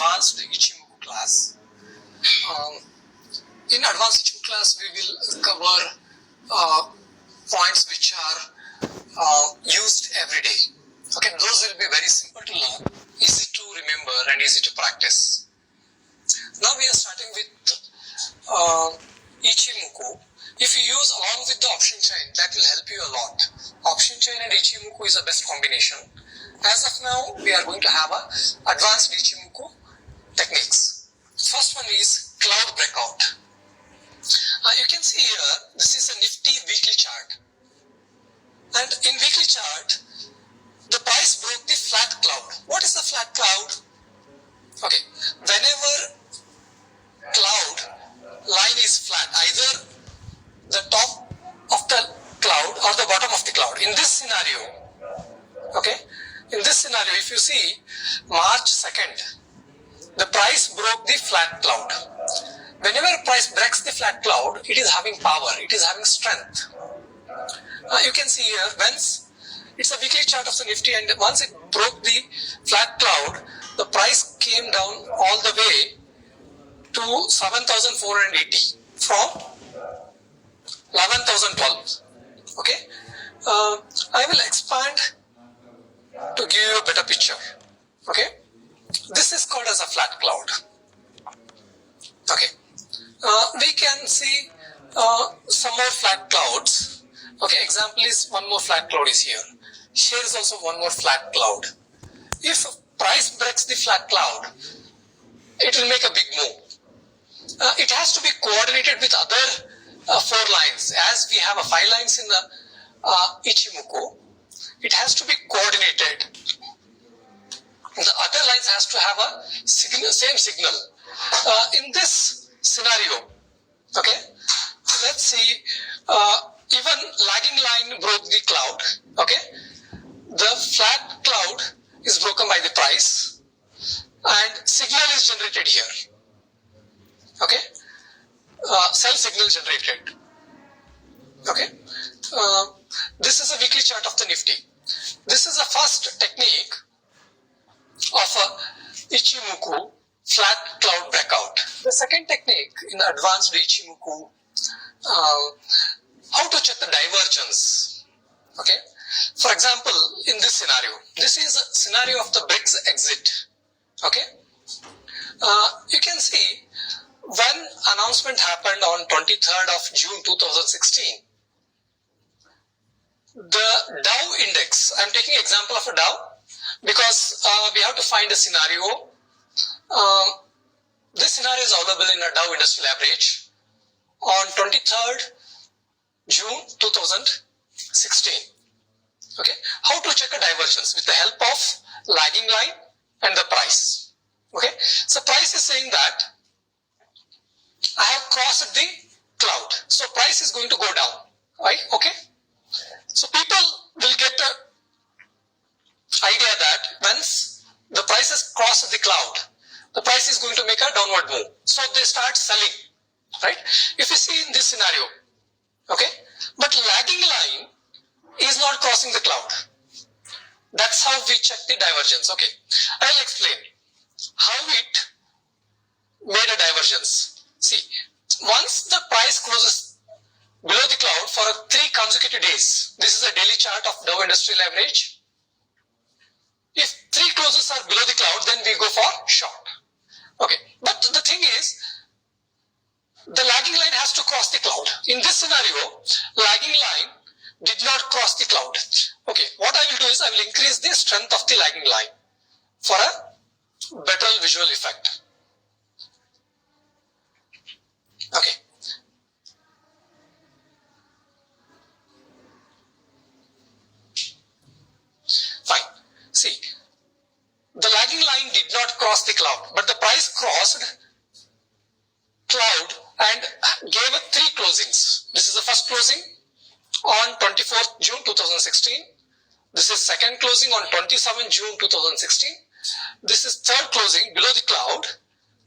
advanced Ichimoku class. In advanced Ichimoku class, we will cover points which are used every day. Okay, those will be very simple to learn, easy to remember, and easy to practice. Now we are starting with Ichimoku. If you use along with the option chain, that will help you a lot. Option chain and Ichimoku is the best combination. As of now, we are going to have a advanced Ichimoku techniques. First one is cloud breakout. You can see here, this is a nifty weekly chart. And in weekly chart, the price broke the flat cloud. What is the flat cloud? Okay, whenever cloud line is flat, either the top of the cloud or the bottom of the cloud. In this scenario, if you see March 2nd, the price broke the flat cloud. Whenever price breaks the flat cloud, it is having power, it is having strength. You can see here, once it's a weekly chart of the Nifty, and once it broke the flat cloud, the price came down all the way to 7,480 from 11,012. Okay, I will expand to give you a better picture. Okay, this is called as a flat cloud. Okay, we can see some more flat clouds. Okay, example is one more flat cloud is here. Here is also one more flat cloud. If price breaks the flat cloud, it will make a big move. It has to be coordinated with other 4 lines. As we have 5 lines in the Ichimoku, it has to be coordinated. The other lines has to have a signal, same signal. In this scenario, okay, let's see, even lagging line broke the cloud. Okay, the flat cloud is broken by the price, and signal is generated here. Okay, sell signal generated. Okay, this is a weekly chart of the Nifty. This is the first technique of a Ichimoku flat cloud breakout. The second technique in the advanced Ichimoku, how to check the divergence. Okay, for example, in this scenario, this is a scenario of the BRICS exit. Okay, you can see when announcement happened on 23rd of June 2016, the Dow index, I'm taking example of a Dow because we have to find a scenario. This scenario is available in a Dow Industrial Average on 23rd June 2016. Okay, how to check a divergence with the help of lagging line and the price. Okay, so price is saying that I have crossed the cloud, so price is going to go down, right? Okay, so people will get the idea that once the price has crossed the cloud, the price is going to make a downward move, so they start selling, right? If you see in this scenario, okay, but lagging line is not crossing the cloud. That's how we check the divergence. Okay, I'll explain how it made a divergence. See, once the price closes below the cloud for 3 consecutive days, this is a daily chart of Dow Industrial Average. If 3 closes are below the cloud, then we go for short. Okay, but the thing is, the lagging line has to cross the cloud. In this scenario, lagging line did not cross the cloud. Okay, what I will do is I will increase the strength of the lagging line for a better visual effect. Okay. Fine. See, the lagging line did not cross the cloud, but the price crossed cloud and gave 3 closings. This is the first closing on 24th June 2016. This is second closing on 27th June 2016. This is third closing below the cloud,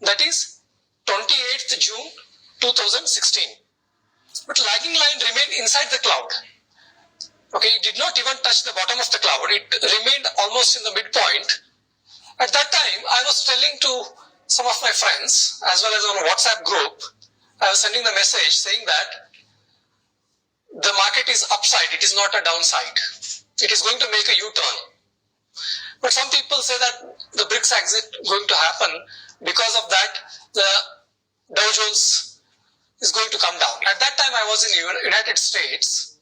that is 28th June 2016. But lagging line remained inside the cloud. Okay, it did not even touch the bottom of the cloud. It remained almost in the midpoint. At that time, I was telling to some of my friends as well as on a WhatsApp group, I was sending the message saying that the market is upside, it is not a downside. It is going to make a U-turn. But some people say that the BRICS exit going to happen. Because of that, the Dow Jones is going to come down. At that time, I was in the United States.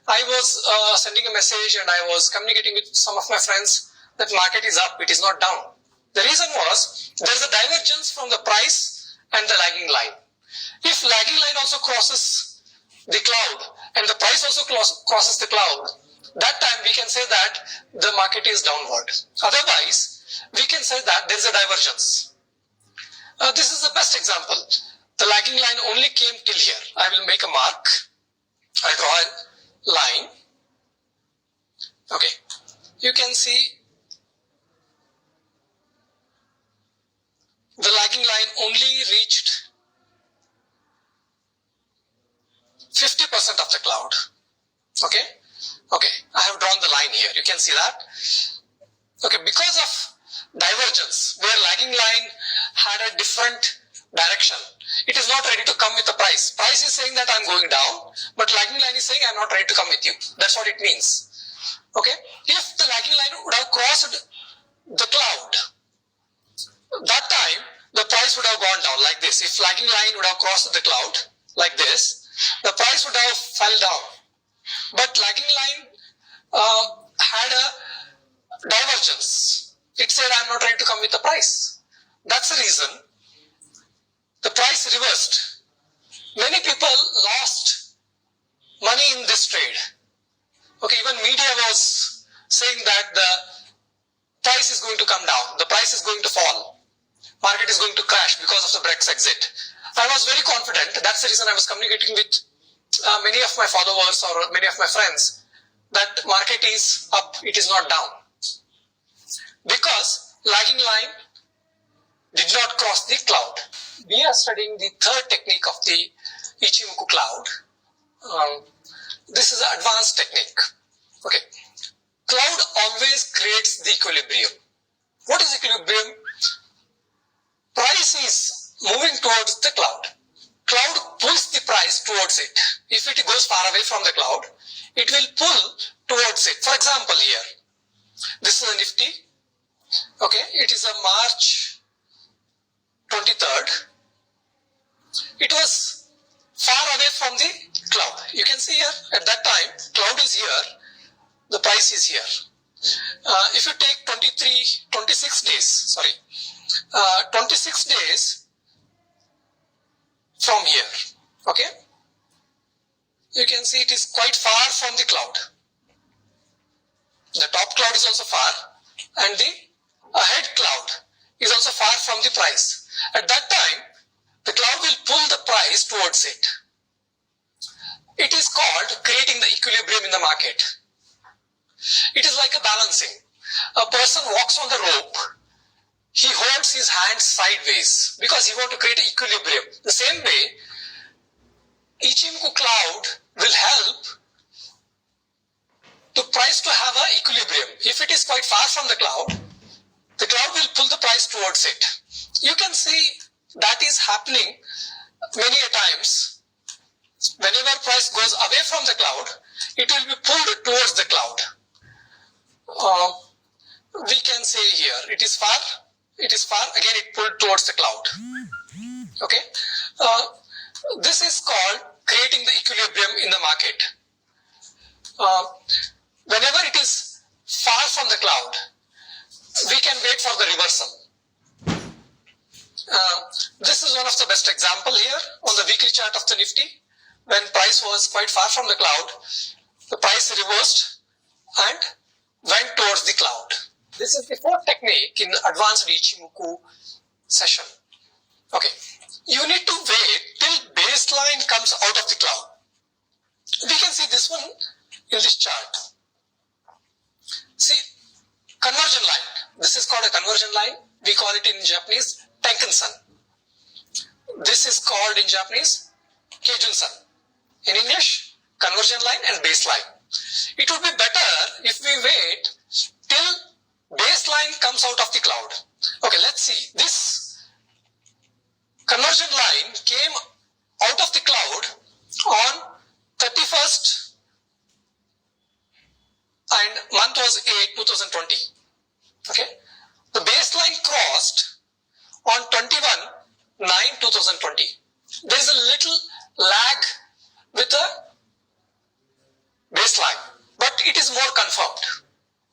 I was sending a message and I was communicating with some of my friends that market is up, it is not down. The reason was there is a divergence from the price and the lagging line. If lagging line also crosses the cloud and the price also crosses the cloud, that time we can say that the market is downward. Otherwise, we can say that there is a divergence. This is the best example. The lagging line only came till here. I will make a mark. I draw a line. Okay. You can see the lagging line only reached 50% of the cloud. Okay. Okay. I have drawn the line here. You can see that. Okay. Because of divergence, where lagging line had a different direction, it is not ready to come with the price. Price is saying that I'm going down, but lagging line is saying I'm not ready to come with you. That's what it means. Okay. If the lagging line would have crossed the cloud, that time the price would have gone down like this. If lagging line would have crossed the cloud like this, the price would have fell down. But lagging line had a divergence. It said I'm not ready to come with the price. That's the reason the price reversed. Many people lost money in this trade. Okay, even media was saying that the price is going to come down, the price is going to fall, market is going to crash because of the BRICS exit. I was very confident. That's the reason I was communicating with many of my followers or many of my friends that market is up, it is not down. Because lagging line did not cross the cloud. We are studying the third technique of the Ichimoku cloud. This is an advanced technique. Okay. Cloud always creates the equilibrium. What is equilibrium? Price is moving towards the cloud. Cloud pulls the price towards it. If it goes far away from the cloud, it will pull towards it. For example, here, this is a Nifty. Okay, it is a March 23rd. It was far away from the cloud. You can see here, at that time, cloud is here, the price is here. If you take 26 days from here, okay, you can see it is quite far from the cloud. The top cloud is also far and the ahead cloud is also far from the price. At that time, the cloud will pull the price towards it. It is called creating the equilibrium in the market. It is like a balancing. A person walks on the rope. He holds his hands sideways because he wants to create an equilibrium. The same way, Ichimoku cloud will help the price to have an equilibrium. If it is quite far from the cloud will pull the price towards it. You can see that is happening many a times. Whenever price goes away from the cloud, it will be pulled towards the cloud. We can say here, it is far, again it pulled towards the cloud. Okay. This is called creating the equilibrium in the market. Whenever it is far from the cloud, we can wait for the reversal. This is one of the best example here on the weekly chart of the Nifty. When price was quite far from the cloud, the price reversed and went towards the cloud. This is the fourth technique in advanced Ichimoku session. Okay, you need to wait till baseline comes out of the cloud. We can see this one in this chart. See, conversion line. This is called a conversion line. We call it in Japanese Tenkan-san. This is called in Japanese Keijun-san. In English, conversion line and baseline. It would be better if we wait till baseline comes out of the cloud. Okay, let's see. This conversion line came out of the cloud on 31st and month was 8, 2020. Okay. The baseline crossed on 21, 9, 2020. There is a little lag with the baseline, but it is more confirmed.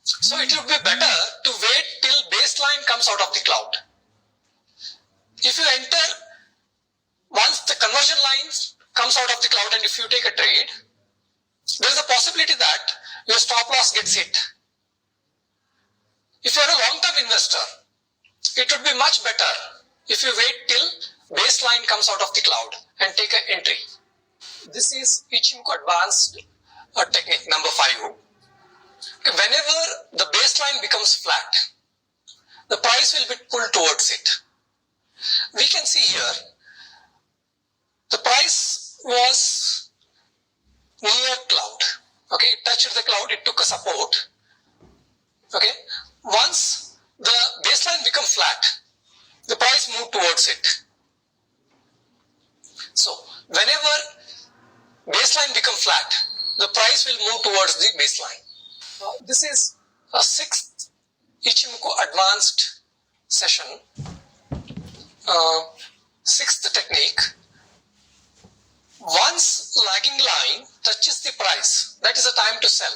So it would be better to wait till baseline comes out of the cloud. If you enter once the conversion line comes out of the cloud and if you take a trade, there is a possibility that your stop loss gets hit. If you are a long-term investor, it would be much better if you wait till baseline comes out of the cloud and take an entry. This is Ichimoku advanced technique number 5. Whenever the baseline becomes flat, the price will be pulled towards it. We can see here, the price was near cloud. Okay, it touched the cloud, it took a support. Okay, once the baseline becomes flat, the price moved towards it. So, whenever baseline becomes flat, the price will move towards the baseline. This is a 6th Ichimoku advanced session, 6th technique. Once lagging line touches the price, that is the time to sell.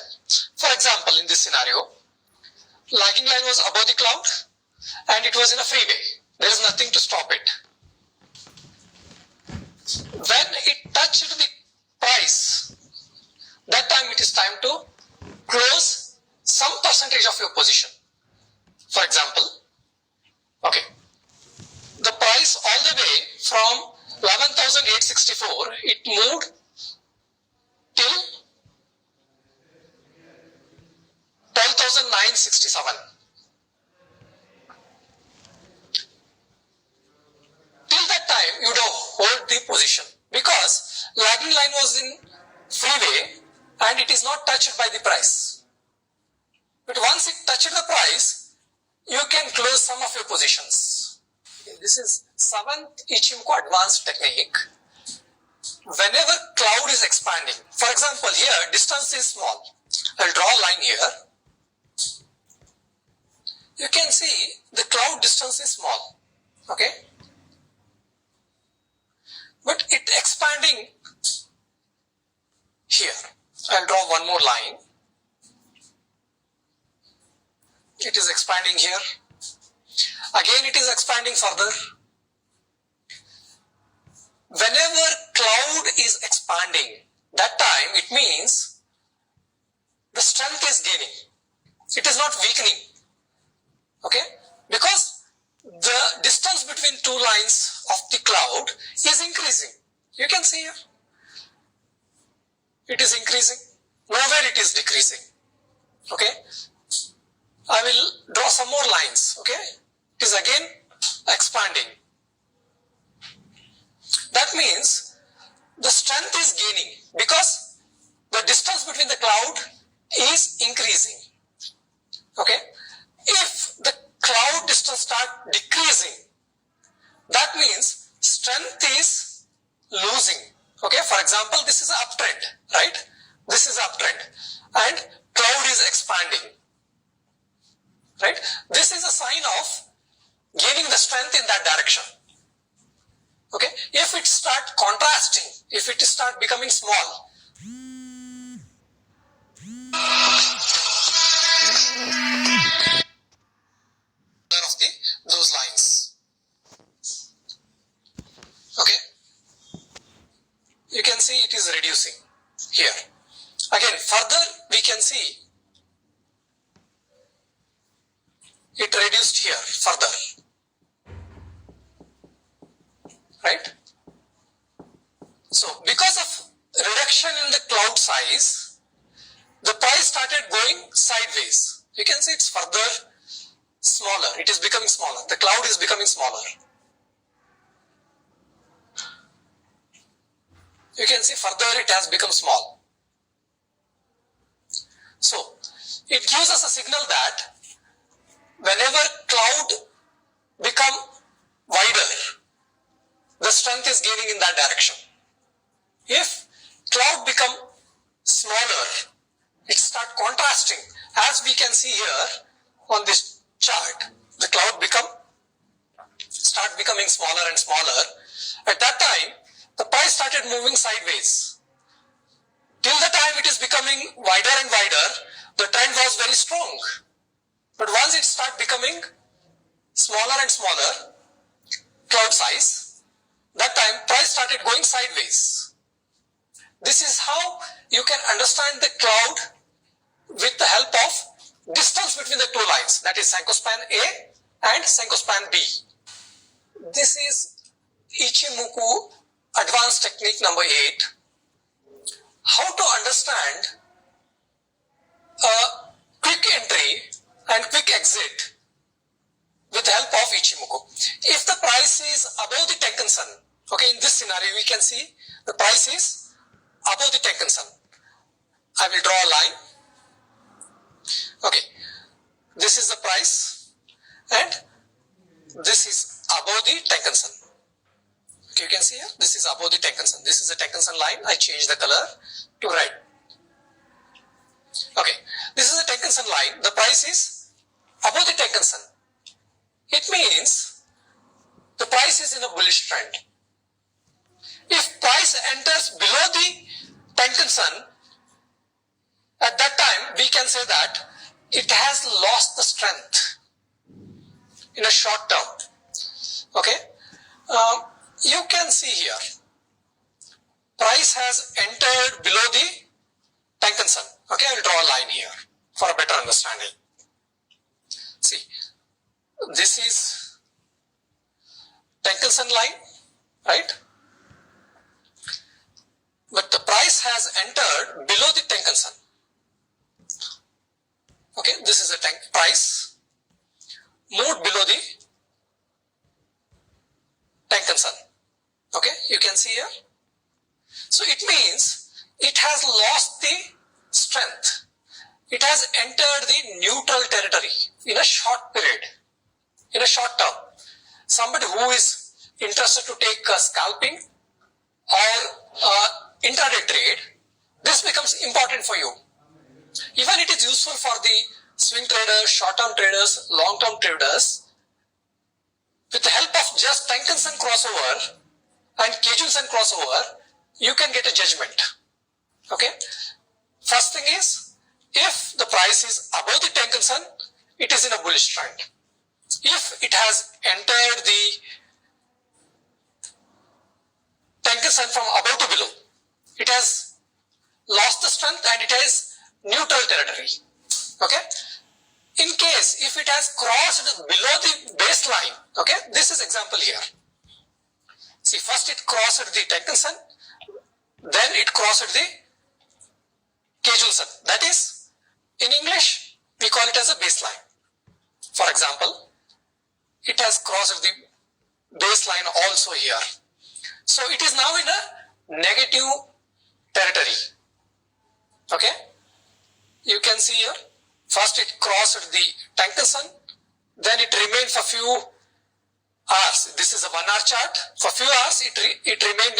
For example, in this scenario, lagging line was above the cloud and it was in a freeway. There is nothing to stop it. When it touched the price, that time it is time to close some percentage of your position. For example, okay, the price all the way from 11,864, it moved till 12,967. Till that time, you don't hold the position because lagging line was in freeway and it is not touched by the price. But once it touched the price, you can close some of your positions. This is 7th Ichimoku advanced technique. Whenever cloud is expanding, for example, here distance is small. I'll draw a line here. You can see the cloud distance is small. Okay? But it expanding here. I'll draw one more line. It is expanding here. Again, it is expanding further. Whenever cloud is expanding, that time it means the strength is gaining. It is not weakening. Okay? Because the distance between two lines of the cloud is increasing. You can see here. It is increasing. Nowhere it is decreasing. Okay? I will draw some more lines. Okay? It is again expanding. That means the strength is gaining because the distance between the cloud is increasing. Okay? If the cloud distance start decreasing, that means strength is losing. Okay? For example, this is an uptrend, right? This is uptrend and cloud is expanding. Right? This is a sign of gaining the strength in that direction. Okay? If it start contrasting, if it start becoming small, of those lines. Okay? You can see it is reducing here. Again, further we can see it reduced here further. Right? So, because of reduction in the cloud size, the price started going sideways. You can see it's further smaller. It is becoming smaller. The cloud is becoming smaller. You can see further it has become small. So, it gives us a signal that whenever cloud become wider, the strength is gaining in that direction. If cloud become smaller, it start contrasting. As we can see here on this chart, the cloud start becoming smaller and smaller. At that time, the price started moving sideways. Till the time it is becoming wider and wider, the trend was very strong. But once it start becoming smaller and smaller, cloud size, that time price started going sideways. This is how you can understand the cloud with the help of distance between the two lines, that is Senko span A and Senko span B. This is Ichimoku advanced technique number 8. How to understand a quick entry and quick exit with the help of Ichimoku. If the price is above the Tenkan-sen, okay, in this scenario we can see the price is above the Tenkan-sen. I will draw a line. Okay, this is the price and this is above the Tenkan-sen. Okay, you can see here, this is above the Tenkan-sen. This is the Tenkan-sen line. I change the color to red. Okay, this is the Tenkan-sen line. The price is above the Tenkan-sen. It means the price is in a bullish trend. If price enters below the Tenkan-sen, at that time we can say that it has lost the strength in a short term. Okay, you can see here, price has entered below the Tenkan-sen. Okay, I will draw a line here for a better understanding. See, this is Tenkan-sen line, right? But the price has entered below the Tenkan-sen. Okay, this is the price moved below the Tenkan-sen. Okay, you can see here. So it means it has lost the strength. It has entered the neutral territory in a short period, in a short term. Somebody who is interested to take a scalping or intraday trade, this becomes important for you. Even it is useful for the swing traders, short-term traders, long-term traders. With the help of just Tenkan-sen crossover and Kijun-sen crossover, you can get a judgment. Okay. First thing is, if the price is above the Tenkan-sen, it is in a bullish trend. If it has entered the Tenkan-sen from above to below, it has lost the strength and it is neutral territory. Okay. In case if it has crossed below the baseline, okay, this is example here. See, first it crossed the Tenkan-sen, then it crossed the Kijun-sen. That is, in English, we call it as a baseline. For example, it has crossed the baseline also here. So it is now in a negative territory. Okay, you can see here, first it crossed the Tenkan-sen, then it remained for few hours. This is a 1 hour chart. For few hours it remained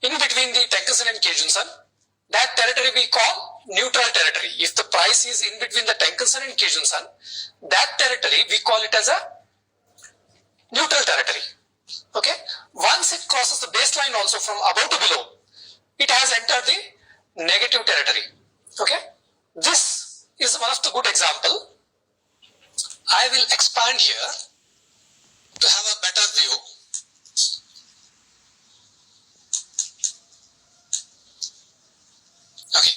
in between the Tenkan-sen and Kijun-sen. That territory we call neutral territory. If the price is in between the Tenkan-sen and Kijun-sen, that territory we call it as a neutral territory. Okay, once it crosses the baseline also from above to below, it has entered the negative territory. Okay, this is one of the good example. I will expand here to have a better view. Okay,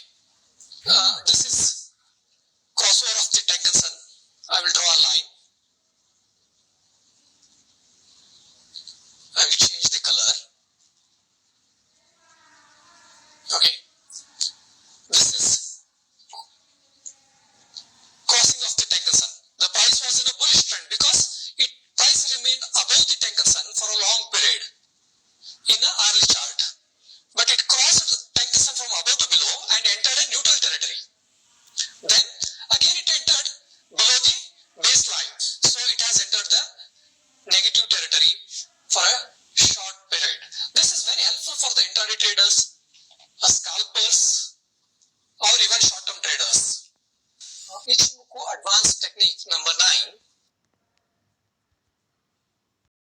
this is crossover of the Tenkan-sen. I will draw a line. I will change the color. Okay, this is crossing of the Tenkan-sen. The price was in a bullish trend because price remained above the Tenkan-sen for a long period in an early chart. But it crossed Tenkan-sen from above to below and entered a neutral territory. Then again it entered below the baseline. So it has entered the negative territory for a short traders, scalpers, or even short-term traders. Ichimoku advanced technique number 9